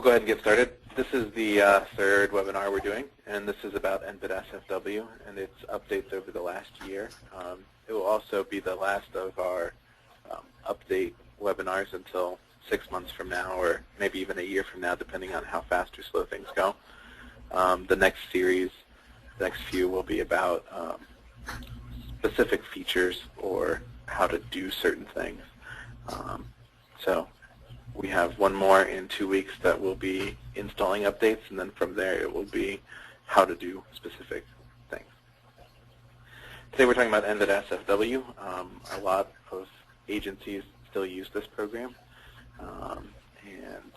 go ahead and get started. This is the third webinar we're doing, and this is about EnvidasFW and its updates over the last year. It will also be the last of our update webinars until 6 months from now, or maybe even a year from now, depending on how fast or slow things go. The next series, the next few, will be about specific features or how to do certain things. So we have one more in 2 weeks that will be installing updates, and then from there it will be how to do specific things. Today we're talking about EnvidasFW. A lot of agencies still use this program, and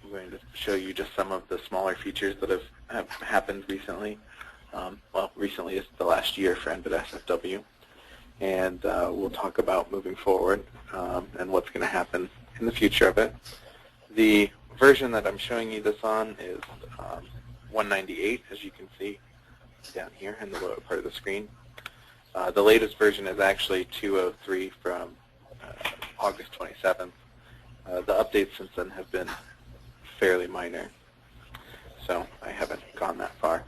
I'm going to show you just some of the smaller features that have happened recently. Well, recently is the last year for EnvidasFW, and we'll talk about moving forward and what's going to happen in the future of it. The version that I'm showing you this on is 198, as you can see down here in the lower part of the screen. The latest version is actually 203 from August 27th. The updates since then have been fairly minor, so I haven't gone that far.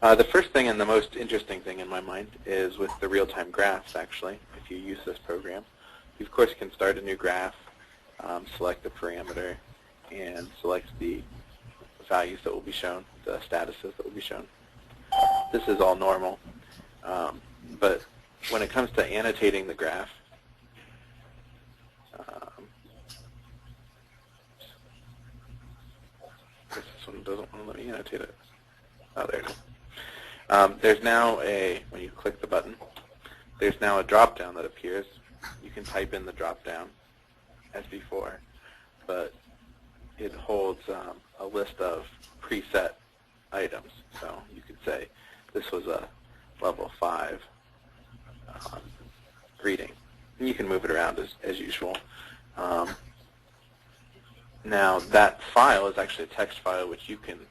The first thing and the most interesting thing in my mind is with the real-time graphs, actually. If you use this program, you of course can start a new graph, select the parameter, and select the values that will be shown, the statuses that will be shown. This is all normal, but when it comes to annotating the graph, this one doesn't want to let me annotate it. Oh, there it is. There's now when you click the button, there's now a drop-down that appears. You can type in the drop-down as before, but it holds a list of preset items. So you could say this was a level 5 reading. And you can move it around as usual. Now that file is actually a text file which you can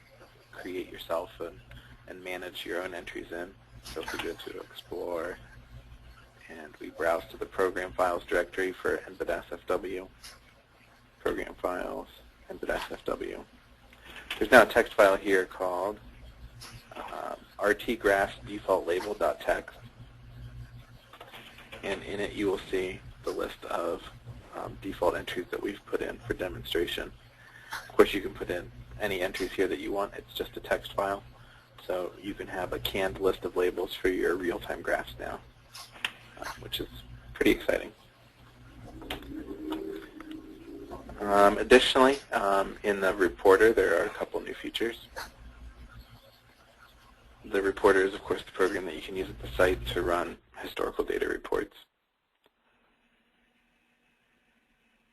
create yourself and manage your own entries in. So if we go to Explore and we browse to the Program Files directory for EnvidasFW, Program Files, EnvidasFW. There's now a text file here called rtgraphsdefaultlabel.txt, and in it you will see the list of default entries that we've put in for demonstration. Of course, you can put in any entries here that you want. It's just a text file, so you can have a canned list of labels for your real-time graphs now, which is pretty exciting. Additionally, in the reporter, there are a couple new features. The reporter is, of course, the program that you can use at the site to run historical data reports.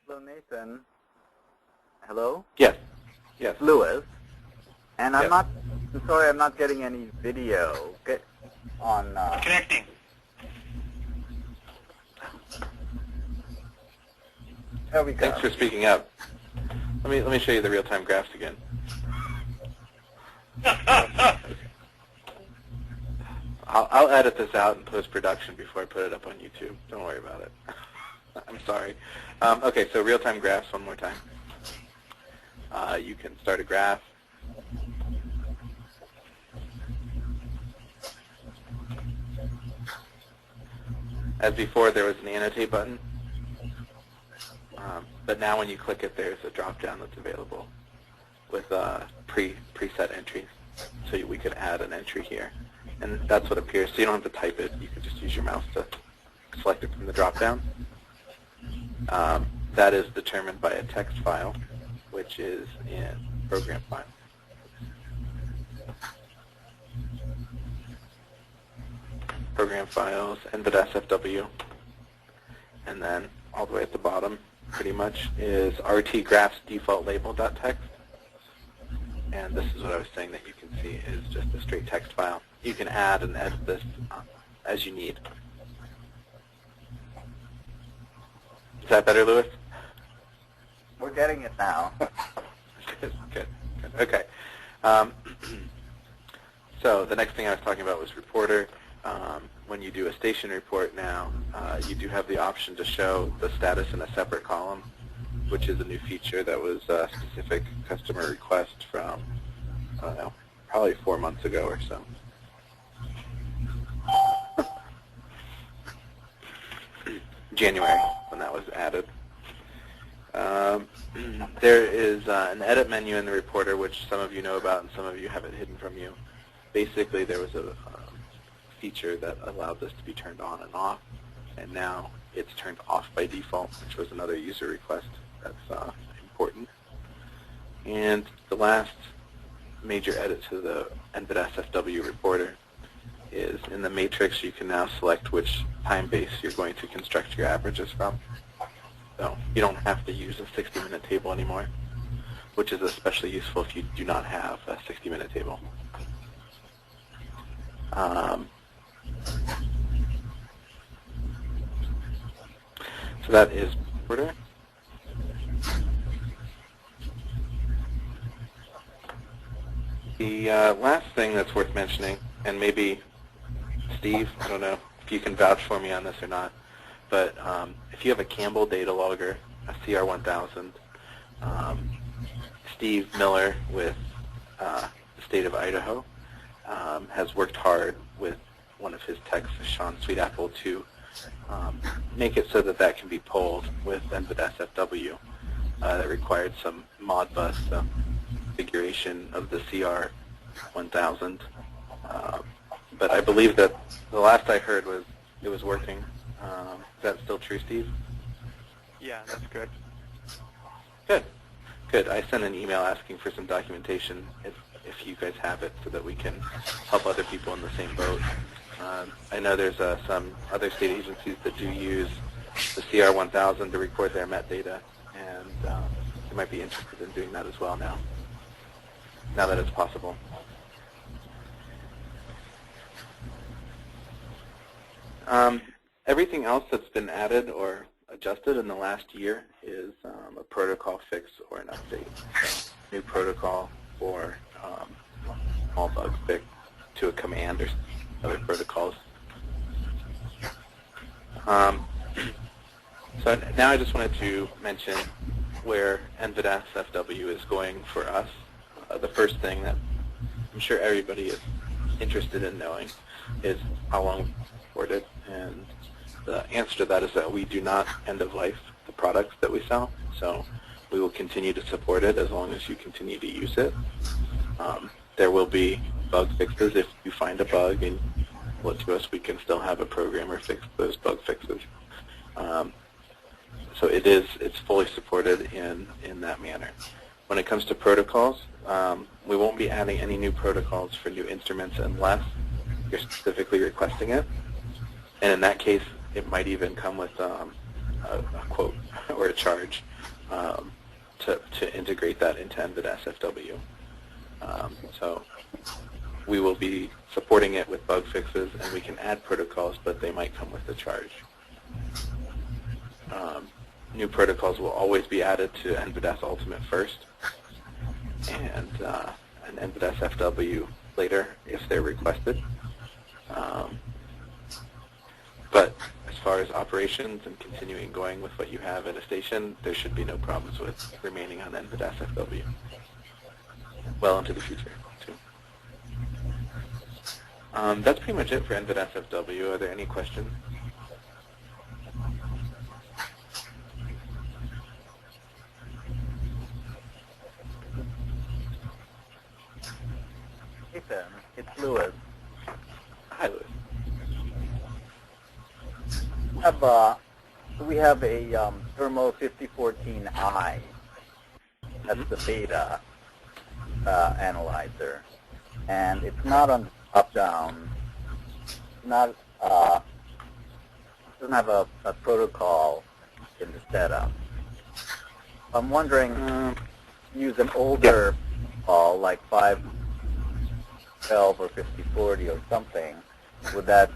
Hello, Nathan. Hello? Yes. Yes. Lewis. And Yes. I'm sorry I'm not getting any video. Get on Connecting. There we go. Thanks for speaking up. Let me show you the real-time graphs again. I'll edit this out in post-production before I put it up on YouTube. Don't worry about it. I'm sorry. Okay, so real-time graphs one more time. You can start a graph. As before, there was an annotate button, but now when you click it, there's a drop-down that's available with preset entries. So we could add an entry here, and that's what appears. So you don't have to type it. You can just use your mouse to select it from the drop-down. That is determined by a text file, which is in Program Files. Program Files, EnvidasFW, and then all the way at the bottom, pretty much, is rtgraphsdefaultlabel.txt. And this is what I was saying that you can see is just a straight text file. You can add and edit this as you need. Is that better, Lewis? We're getting it now. Good. Okay. So the next thing I was talking about was Reporter. When you do a station report now, you do have the option to show the status in a separate column. which is a new feature that was a specific customer request from, I don't know, probably 4 months ago or so. January, when that was added. There is an edit menu in the reporter, which some of you know about and some of you have it hidden from you. Basically, there was a feature that allowed this to be turned on and off, and now it's turned off by default, which was another user request. That's important. And the last major edit to the EnvidasFW reporter is in the matrix you can now select which time base you're going to construct your averages from. So you don't have to use a 60-minute table anymore, which is especially useful if you do not have a 60-minute table. So that is reporter. The last thing that's worth mentioning, and maybe Steve, I don't know if you can vouch for me on this or not, but if you have a Campbell data logger, a CR1000, Steve Miller with the state of Idaho has worked hard with one of his techs, Sean Sweetapple, to make it so that that can be pulled with EnvidasFW. That required some Modbus configuration of the CR1000. But I believe that the last I heard was it was working. Is that still true, Steve? Yeah, that's good. Good. Good. I sent an email asking for some documentation if you guys have it so that we can help other people in the same boat. I know there's some other state agencies that do use the CR1000 to record their metadata, and you might be interested in doing that as well now that it's possible. Everything else that's been added or adjusted in the last year is a protocol fix or an update. So, new protocol or small bug fix to a command or other protocols. So now I just wanted to mention where EnvidasFW is going for us. The first thing that I'm sure everybody is interested in knowing is how long we've supported, and the answer to that is that we do not end of life the products that we sell, so we will continue to support it as long as you continue to use it. There will be bug fixes. If you find a bug and look to us, we can still have a programmer fix those bug fixes. So it's fully supported in that manner. When it comes to protocols, we won't be adding any new protocols for new instruments unless you're specifically requesting it. And in that case, it might even come with a quote or a charge to integrate that into EnvidasFW. So we will be supporting it with bug fixes, and we can add protocols, but they might come with a charge. New protocols will always be added to Envidas Ultimate first, and EnvidasFW later if they're requested. But as far as operations and continuing going with what you have at a station, there should be no problems with remaining on EnvidasFW well into the future, too. That's pretty much it for EnvidasFW. Are there any questions? Ethan, it's Lewis. Hi, Lewis. We have a Thermo 5014i. That's the beta analyzer, and it's not on up-down. Not doesn't have a protocol in the setup. I'm wondering, use an older protocol like 512 or 5040 or something. Would that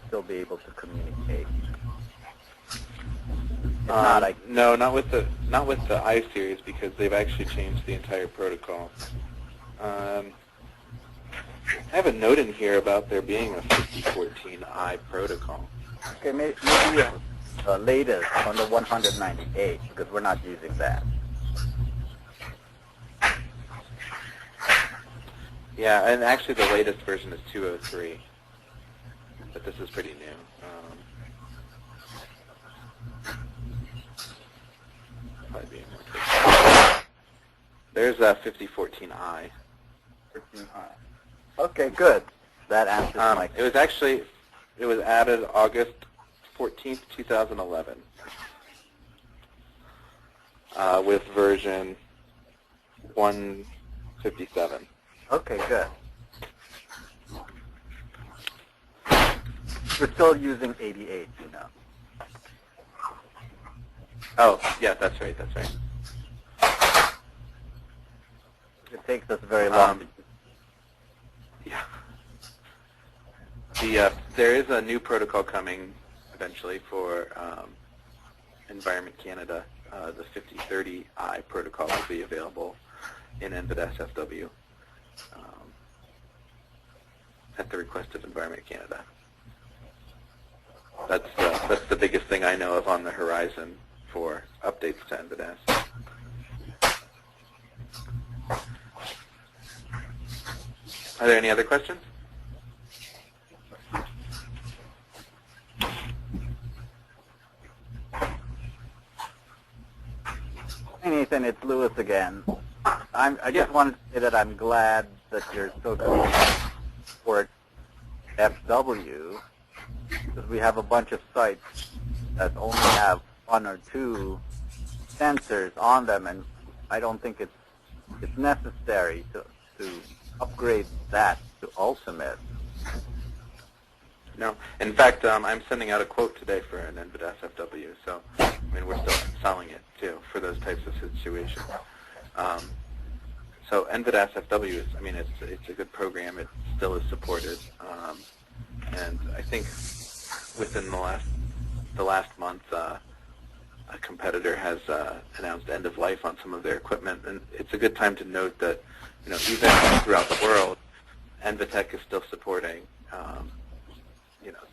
still be able to communicate? No, not with the I series, because they've actually changed the entire protocol. I have a note in here about there being a 5014i protocol. Okay, maybe latest on the 198 because we're not using that. Yeah, and actually the latest version is 203, but this is pretty new. Probably being more careful. There's a 5014i. 14i. Okay, good. That answers my question. It was added August 14th, 2011, with version 157. Okay, good. We're still using 88, you know. Oh, yeah, that's right, that's right. It takes us very long. Yeah. There is a new protocol coming eventually for Environment Canada. The 5030i protocol will be available in EnvidasFW at the request of Environment Canada. That's the biggest thing I know of on the horizon for updates to Envidas. Are there any other questions? Hey Nathan, it's Lewis again. I just wanted to say that I'm glad that you're still going to support FW, because we have a bunch of sites that only have one or two sensors on them, and I don't think it's necessary to upgrade that to Ultimate. No. In fact, I'm sending out a quote today for an EnvidasFW, so I mean we're still selling it too for those types of situations. So EnvidasFW is, I mean, it's a good program. It still is supported, and I think within the last month, a competitor has announced end of life on some of their equipment, and it's a good time to note that even throughout the world, Envitech is still supporting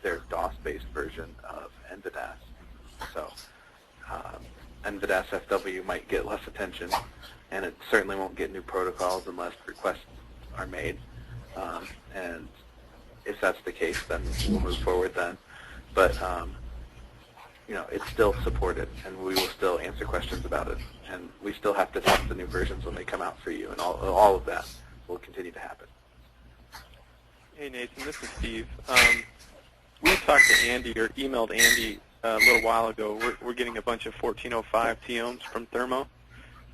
their DOS-based version of Envidas. So EnvidasFW might get less attention, and it certainly won't get new protocols unless requests are made. And if that's the case, then we'll move forward then. But it's still supported, and we will still answer questions about it, and we still have to test the new versions when they come out for you, and all of that will continue to happen. Hey Nathan, this is Steve. We talked to Andy, or emailed Andy a little while ago. We're getting a bunch of 1405 TOMs from Thermo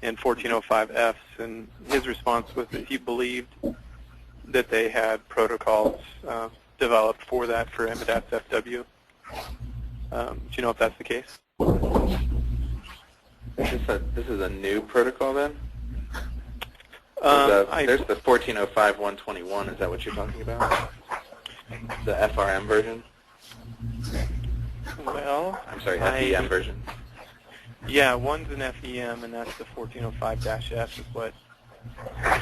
and 1405Fs, and his response was that he believed that they had protocols developed for that for EnvidasFW. Do you know if that's the case? This is a new protocol then? There's the 1405-121. Is that what you're talking about? The FRM version? Well, I'm sorry, FEM version. Yeah, one's an FEM, and that's the 1405-F is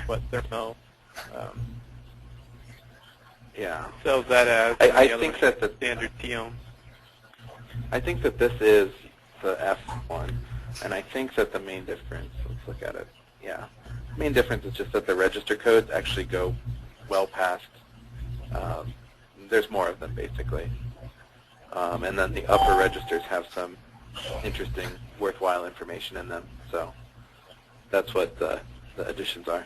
what Thermo sells that as. I think that the standard TOM. I think that this is the F1, and I think that the main difference, let's look at it, yeah. The main difference is just that the register codes actually go well past, there's more of them basically. And then the upper registers have some interesting, worthwhile information in them, so that's what the additions are.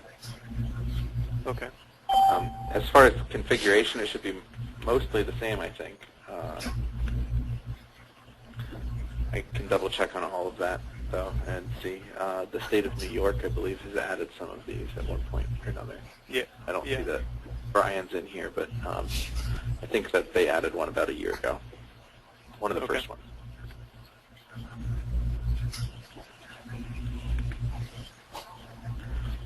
Okay. As far as configuration, it should be mostly the same, I think. I can double check on all of that, though, and see. The state of New York, I believe, has added some of these at one point or another. Yeah. I don't see that Brian's in here, but I think that they added one about a year ago. One of the first ones.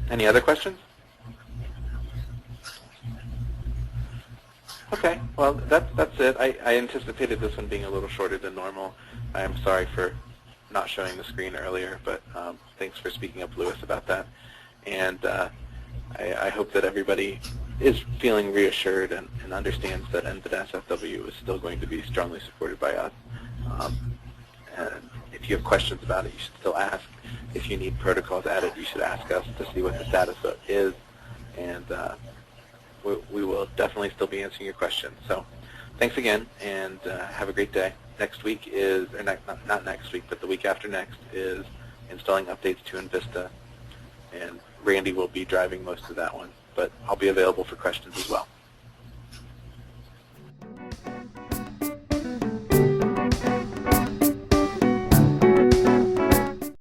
Any other questions? Okay, well, that's it. I anticipated this one being a little shorter than normal. I am sorry for not showing the screen earlier, but thanks for speaking up, Lewis, about that. And I hope that everybody is feeling reassured and understands that EnvidasFW is still going to be strongly supported by us. And if you have questions about it, you should still ask. If you need protocols added, you should ask us to see what the status is, and we will definitely still be answering your questions. So thanks again, and have a great day. Next week is, or not next week, but the week after next is installing updates to Envista, and Randy will be driving most of that one, but I'll be available for questions as well.